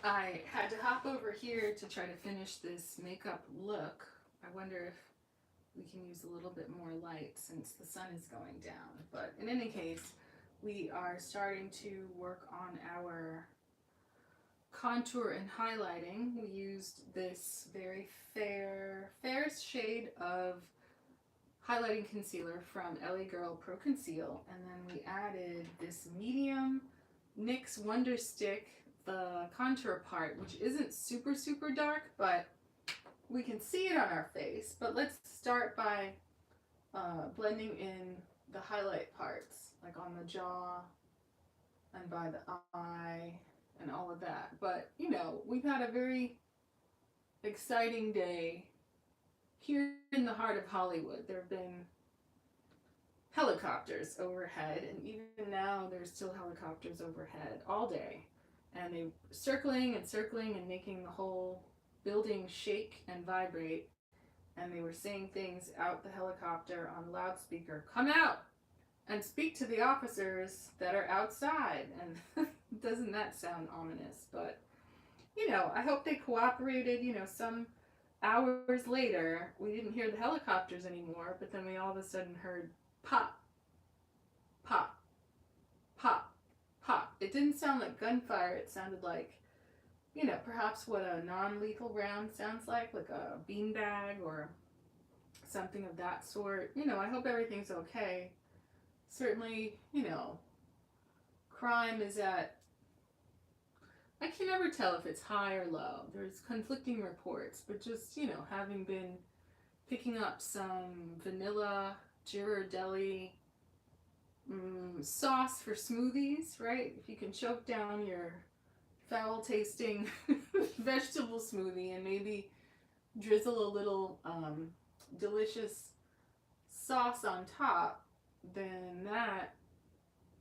I had to hop over here to try to finish this makeup look. I wonder if we can use a little bit more light since the sun is going down. But in any case, we are starting to work on our contour and highlighting. We used this very fair shade of highlighting concealer from LA Girl Pro Conceal, and then we added this medium NYX Wonder Stick, the contour part, which isn't super dark, but we can see it on our face. But let's start by blending in the highlight parts, like on the jaw and by the eye and all of that. But you know, we've had a very exciting day here in the heart of Hollywood. There have been helicopters overhead, and even now there's still helicopters overhead all day, and they circling and making the whole building shake and vibrate. And they were saying things out the helicopter on loudspeaker: come out and speak to the officers that are outside. And doesn't that sound ominous? But you know, I hope they cooperated. You know, some hours later we didn't hear the helicopters anymore, but then we all of a sudden heard pop, pop, pop, pop. It didn't sound like gunfire. It sounded like, you know, perhaps what a non-lethal round sounds like a beanbag or something of that sort. You know, I hope everything's okay. Certainly, you know, crime is at, I can never tell if it's high or low. There's conflicting reports, but just, you know, having been picking up some vanilla Ghirardelli sauce for smoothies, right? If you can choke down your foul tasting vegetable smoothie and maybe drizzle a little delicious sauce on top, then that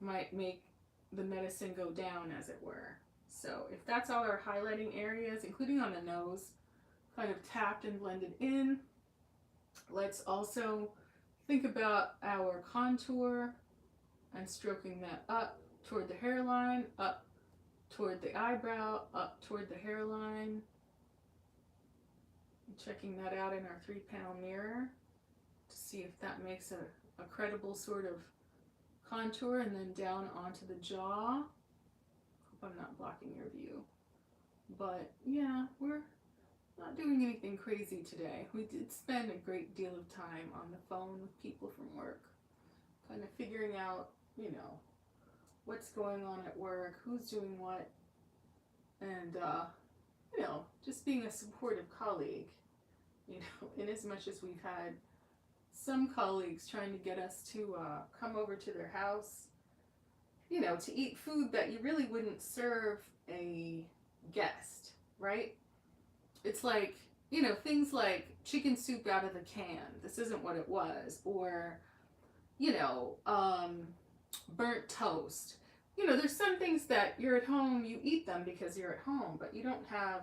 might make the medicine go down, as it were. So if that's all our highlighting areas, including on the nose, kind of tapped and blended in, let's also think about our contour and stroking that up toward the hairline, up toward the eyebrow, up toward the hairline. Checking that out in our 3-panel mirror to see if that makes a credible sort of contour, and then down onto the jaw. Hope I'm not blocking your view. But yeah, we're not doing anything crazy today. We did spend a great deal of time on the phone with people from work, kind of figuring out, you know, what's going on at work, who's doing what, and, you know, just being a supportive colleague, you know, in as much as we've had some colleagues trying to get us to come over to their house, you know, to eat food that you really wouldn't serve a guest, right? It's like, you know, things like chicken soup out of the can. This isn't what it was. Or, you know, burnt toast. You know, there's some things that you're at home, you eat them because you're at home, but you don't have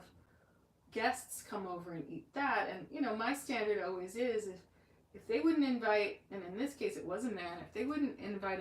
guests come over and eat that. And, you know, my standard always is if they wouldn't invite, and in this case it was a man, if they wouldn't invite a